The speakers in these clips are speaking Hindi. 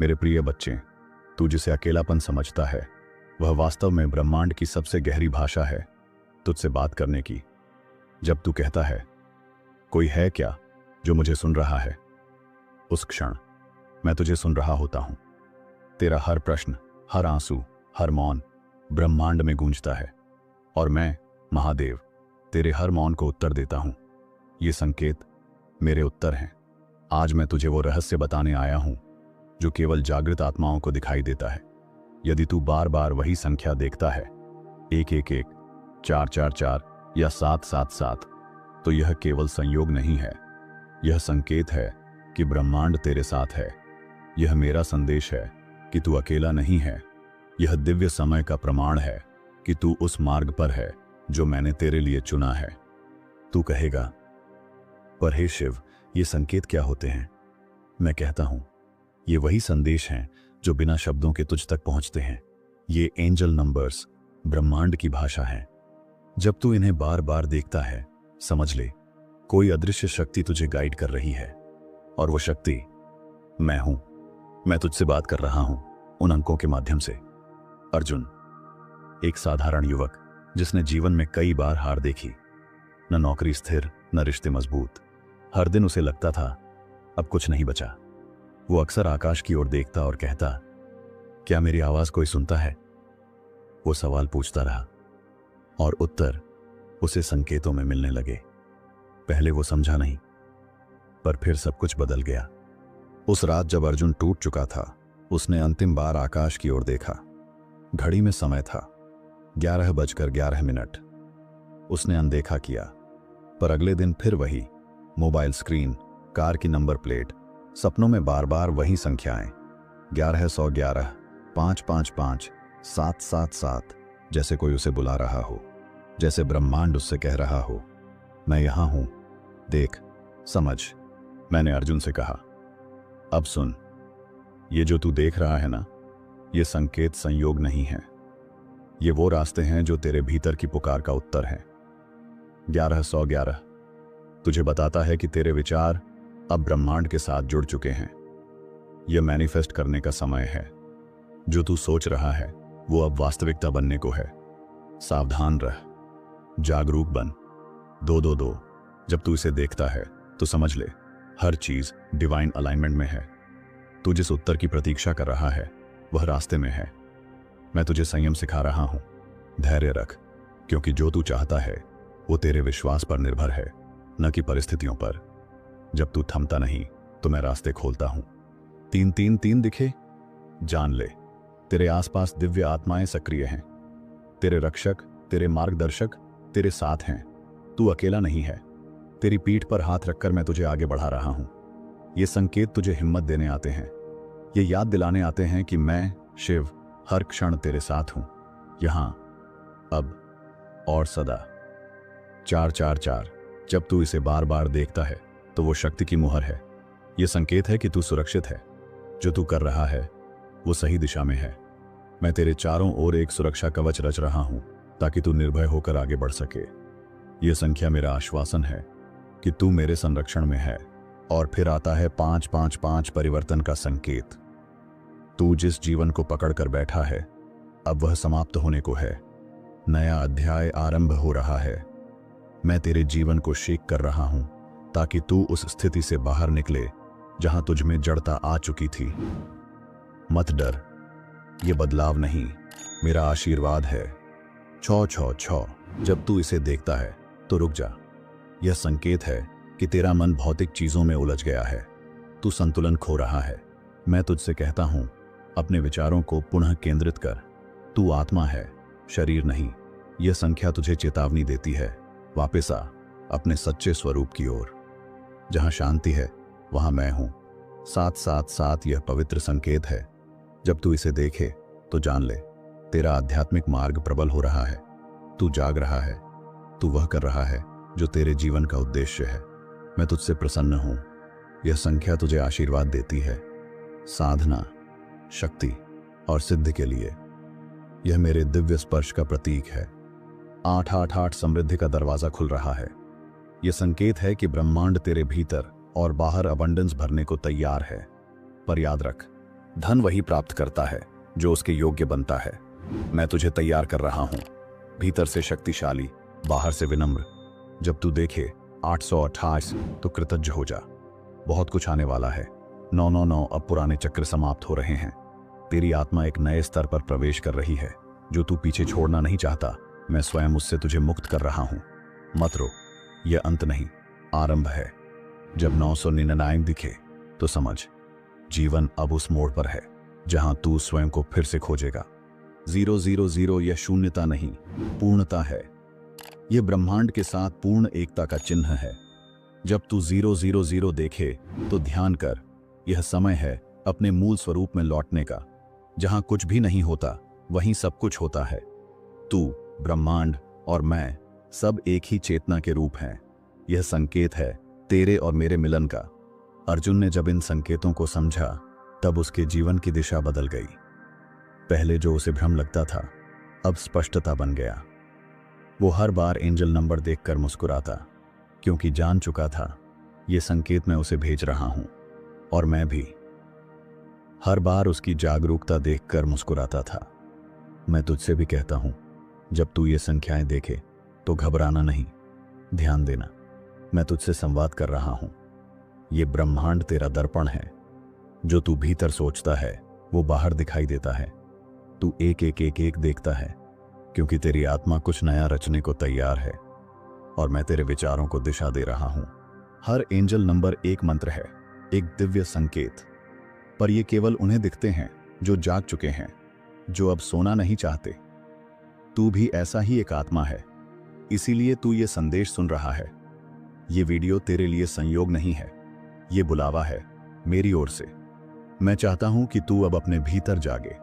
मेरे प्रिय बच्चे, तू जिसे अकेलापन समझता है वह वास्तव में ब्रह्मांड की सबसे गहरी भाषा है तुझसे बात करने की। जब तू कहता है कोई है क्या जो मुझे सुन रहा है, उस क्षण मैं तुझे सुन रहा होता हूं। तेरा हर प्रश्न, हर आंसू, हर मौन ब्रह्मांड में गूंजता है और मैं, महादेव, तेरे हर मौन को उत्तर देता हूं। ये संकेत मेरे उत्तर हैं। आज मैं तुझे वो रहस्य बताने आया हूं जो केवल जागृत आत्माओं को दिखाई देता है। यदि तू बार बार वही संख्या देखता है, 111, 444 या 777, तो यह केवल संयोग नहीं है, यह संकेत है कि ब्रह्मांड तेरे साथ है। यह मेरा संदेश है कि तू अकेला नहीं है। यह दिव्य समय का प्रमाण है कि तू उस मार्ग पर है जो मैंने तेरे लिए चुना है। तू कहेगा, पर हे शिव, ये संकेत क्या होते हैं? मैं कहता हूं, ये वही संदेश हैं जो बिना शब्दों के तुझ तक पहुंचते हैं। ये एंजल नंबर्स ब्रह्मांड की भाषा है। जब तू इन्हें बार बार देखता है, समझ ले, कोई अदृश्य शक्ति तुझे गाइड कर रही है, और वो शक्ति मैं हूं। मैं तुझसे बात कर रहा हूं उन अंकों के माध्यम से। अर्जुन, एक साधारण युवक जिसने जीवन में कई बार हार देखी, न नौकरी स्थिर, न रिश्ते मजबूत। हर दिन उसे लगता था अब कुछ नहीं बचा। वो अक्सर आकाश की ओर देखता और कहता, क्या मेरी आवाज कोई सुनता है? वो सवाल पूछता रहा और उत्तर उसे संकेतों में मिलने लगे। पहले वो समझा नहीं, पर फिर सब कुछ बदल गया। उस रात जब अर्जुन टूट चुका था, उसने अंतिम बार आकाश की ओर देखा। घड़ी में समय था 11:11। उसने अनदेखा किया, पर अगले दिन फिर वही मोबाइल स्क्रीन, कार की नंबर प्लेट, सपनों में बार बार वही संख्याएं, 1111, 555, 777, जैसे कोई उसे बुला रहा हो, जैसे ब्रह्मांड उससे कह रहा हो, मैं यहां हूं, देख, समझ। मैंने अर्जुन से कहा, अब सुन, ये जो तू देख रहा है ना, ये संकेत संयोग नहीं है। ये वो रास्ते हैं जो तेरे भीतर की पुकार का उत्तर है। 1111 तुझे बताता है कि तेरे विचार अब ब्रह्मांड के साथ जुड़ चुके हैं। यह मैनिफेस्ट करने का समय है। जो तू सोच रहा है वो अब वास्तविकता बनने को है। सावधान रह, जागरूक बन। 222 जब तू इसे देखता है तो समझ ले, हर चीज डिवाइन अलाइनमेंट में है। तू जिस उत्तर की प्रतीक्षा कर रहा है वह रास्ते में है। मैं तुझे संयम सिखा रहा हूं। धैर्य रख, क्योंकि जो तू चाहता है वो तेरे विश्वास पर निर्भर है, न कि परिस्थितियों पर। जब तू थमता नहीं तो मैं रास्ते खोलता हूं। 333 दिखे? जान ले, तेरे आसपास दिव्य आत्माएं सक्रिय हैं। तेरे रक्षक, तेरे मार्गदर्शक तेरे साथ हैं। तू अकेला नहीं है। तेरी पीठ पर हाथ रखकर मैं तुझे आगे बढ़ा रहा हूं। ये संकेत तुझे हिम्मत देने आते हैं। ये याद दिलाने आते हैं कि मैं, शिव, हर क्षण तेरे साथ हूं, यहां, अब और सदा। 444 जब तू इसे बार बार देखता है तो वो शक्ति की मुहर है। ये संकेत है कि तू सुरक्षित है। जो तू कर रहा है वो सही दिशा में है। मैं तेरे चारों ओर एक सुरक्षा कवच रच रहा हूं ताकि तू निर्भय होकर आगे बढ़ सके। यह संख्या मेरा आश्वासन है कि तू मेरे संरक्षण में है। और फिर आता है 555 परिवर्तन का संकेत। तू जिस जीवन को पकड़कर बैठा है अब वह समाप्त होने को है। नया अध्याय आरंभ हो रहा है। मैं तेरे जीवन को शेक कर रहा हूं ताकि तू उस स्थिति से बाहर निकले जहां तुझ में जड़ता आ चुकी थी। मत डर, यह बदलाव नहीं, मेरा आशीर्वाद है। 666 जब तू इसे देखता है तो रुक जा। यह संकेत है कि तेरा मन भौतिक चीजों में उलझ गया है। तू संतुलन खो रहा है। मैं तुझसे कहता हूं, अपने विचारों को पुनः केंद्रित कर। तू आत्मा है, शरीर नहीं। यह संख्या तुझे चेतावनी देती है, वापस आ अपने सच्चे स्वरूप की ओर। जहां शांति है वहां मैं हूं। 777 यह पवित्र संकेत है। जब तू इसे देखे तो जान ले, तेरा आध्यात्मिक मार्ग प्रबल हो रहा है। तू जाग रहा है। तू वह कर रहा है जो तेरे जीवन का उद्देश्य है। मैं तुझसे प्रसन्न हूं। यह संख्या तुझे आशीर्वाद देती है, साधना, शक्ति और सिद्धि के लिए। यह मेरे दिव्य स्पर्श का प्रतीक है। 888 समृद्धि का दरवाजा खुल रहा है। यह संकेत है कि ब्रह्मांड तेरे भीतर और बाहर अबंडेंस भरने को तैयार है। पर याद रख, धन वही प्राप्त करता है जो उसके योग्य बनता है। मैं तुझे तैयार कर रहा हूं, भीतर से शक्तिशाली, बाहर से विनम्र। जब तू देखे 828 तो कृतज्ञ हो जा। बहुत कुछ आने वाला है। 999 अब पुराने चक्र समाप्त हो रहे हैं। तेरी आत्मा एक नए स्तर पर प्रवेश कर रही है जो तू पीछे छोड़ना नहीं चाहता। मैं स्वयं उससे तुझे मुक्त कर रहा हूं। मत रो, यह अंत नहीं, आरंभ है। जब 999 दिखे तो समझ जीवन अब उस मोड़ पर है जहां तू स्वयं को फिर से खोजेगा। 000 यह शून्यता नहीं, पूर्णता है। यह ब्रह्मांड के साथ पूर्ण एकता का चिन्ह है। जब तू 000 देखे तो ध्यान कर, यह समय है अपने मूल स्वरूप में लौटने का। जहां कुछ भी नहीं होता वहीं सब कुछ होता है। तू, ब्रह्मांड और मैं सब एक ही चेतना के रूप हैं। यह संकेत है तेरे और मेरे मिलन का। अर्जुन ने जब इन संकेतों को समझा तब उसके जीवन की दिशा बदल गई। पहले जो उसे भ्रम लगता था अब स्पष्टता बन गया। वो हर बार एंजल नंबर देखकर मुस्कुराता, क्योंकि जान चुका था ये संकेत मैं उसे भेज रहा हूं। और मैं भी हर बार उसकी जागरूकता देखकर मुस्कुराता था। मैं तुझसे भी कहता हूं, जब तू ये संख्याएं देखे तो घबराना नहीं, ध्यान देना। मैं तुझसे संवाद कर रहा हूं। ये ब्रह्मांड तेरा दर्पण है। जो तू भीतर सोचता है वो बाहर दिखाई देता है। तू एक एक एक एक देखता है, क्योंकि तेरी आत्मा कुछ नया रचने को तैयार है और मैं तेरे विचारों को दिशा दे रहा हूं। हर एंजल नंबर एक मंत्र है, एक दिव्य संकेत। पर ये केवल उन्हें दिखते हैं जो जाग चुके हैं, जो अब सोना नहीं चाहते। तू भी ऐसा ही एक आत्मा है, इसीलिए तू ये संदेश सुन रहा है। ये वीडियो तेरे लिए संयोग नहीं है, ये बुलावा है मेरी ओर से। मैं चाहता हूं कि तू अब अपने भीतर जागे।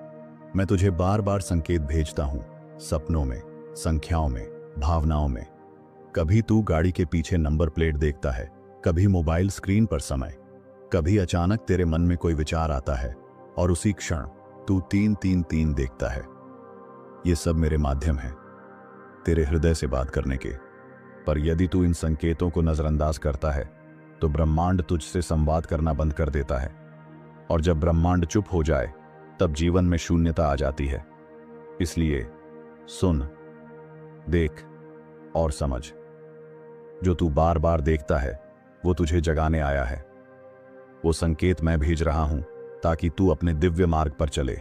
मैं तुझे बार बार संकेत भेजता हूं, सपनों में, संख्याओं में, भावनाओं में। कभी तू गाड़ी के पीछे नंबर प्लेट देखता है, कभी मोबाइल स्क्रीन पर समय, कभी अचानक तेरे मन में कोई विचार आता है और उसी क्षण तू 333 देखता है। ये सब मेरे माध्यम हैं तेरे हृदय से बात करने के। पर यदि तू इन संकेतों को नजरअंदाज करता है तो ब्रह्मांड तुझसे संवाद करना बंद कर देता है। और जब ब्रह्मांड चुप हो जाए तब जीवन में शून्यता आ जाती है। इसलिए सुन, देख और समझ। जो तू बार बार देखता है वो तुझे जगाने आया है। वो संकेत मैं भेज रहा हूं ताकि तू अपने दिव्य मार्ग पर चले।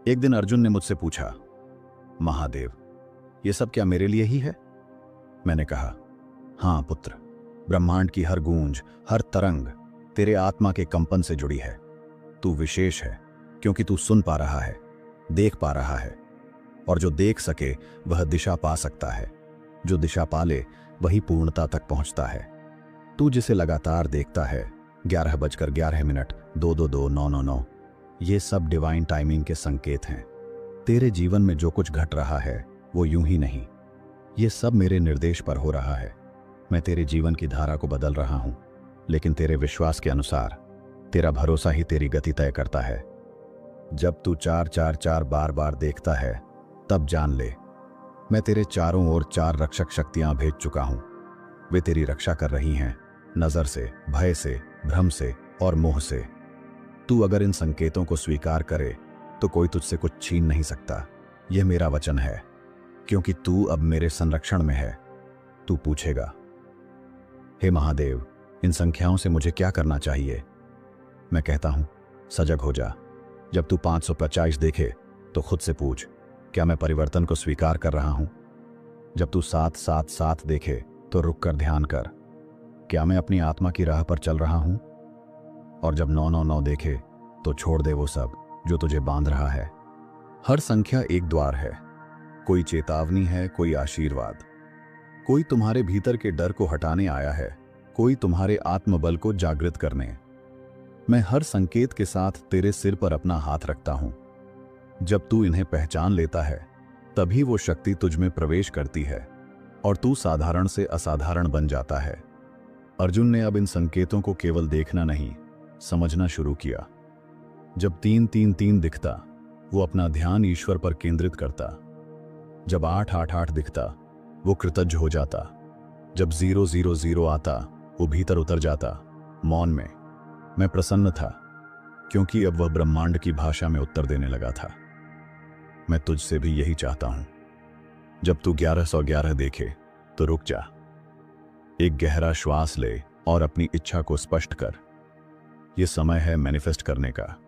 एक दिन अर्जुन ने मुझसे पूछा, महादेव, ये सब क्या मेरे लिए ही है? मैंने कहा, हां पुत्र, ब्रह्मांड की हर गूंज, हर तरंग तेरे आत्मा के कंपन से जुड़ी है। तू विशेष है क्योंकि तू सुन पा रहा है, देख पा रहा है। और जो देख सके वह दिशा पा सकता है। जो दिशा पाले वही पूर्णता तक पहुंचता है। तू जिसे लगातार देखता है, 11:11 222 999, ये सब डिवाइन टाइमिंग के संकेत हैं। तेरे जीवन में जो कुछ घट रहा है वो यूं ही नहीं, ये सब मेरे निर्देश पर हो रहा है। मैं तेरे जीवन की धारा को बदल रहा हूं, लेकिन तेरे विश्वास के अनुसार। तेरा भरोसा ही तेरी गति तय करता है। जब तू 444 बार बार देखता है तब जान ले, मैं तेरे चारों ओर 4 रक्षक शक्तियां भेज चुका हूं। वे तेरी रक्षा कर रही हैं, नजर से, भय से, भ्रम से और मोह से। तू अगर इन संकेतों को स्वीकार करे तो कोई तुझसे कुछ छीन नहीं सकता। यह मेरा वचन है, क्योंकि तू अब मेरे संरक्षण में है। तू पूछेगा, हे महादेव, इन संख्याओं से मुझे क्या करना चाहिए? मैं कहता हूं, सजग हो जा। जब तू 525 देखे तो खुद से पूछ, क्या मैं परिवर्तन को स्वीकार कर रहा हूं? जब तू 777 देखे तो रुक कर ध्यान कर, क्या मैं अपनी आत्मा की राह पर चल रहा हूं? और जब 999 देखे तो छोड़ दे वो सब जो तुझे बांध रहा है। हर संख्या एक द्वार है, कोई चेतावनी है, कोई आशीर्वाद। कोई तुम्हारे भीतर के डर को हटाने आया है, कोई तुम्हारे आत्मबल को जागृत करने। मैं हर संकेत के साथ तेरे सिर पर अपना हाथ रखता हूं। जब तू इन्हें पहचान लेता है तभी वो शक्ति तुझ में प्रवेश करती है और तू साधारण से असाधारण बन जाता है। अर्जुन ने अब इन संकेतों को केवल देखना नहीं, समझना शुरू किया। जब 333 दिखता वो अपना ध्यान ईश्वर पर केंद्रित करता। जब 888 दिखता वो कृतज्ञ हो जाता। जब 000 आता वो भीतर उतर जाता, मौन में। मैं प्रसन्न था क्योंकि अब वह ब्रह्मांड की भाषा में उत्तर देने लगा था। मैं तुझसे भी यही चाहता हूं। जब तू 1111 देखे तो रुक जा, एक गहरा श्वास ले और अपनी इच्छा को स्पष्ट कर। यह समय है मैनिफेस्ट करने का।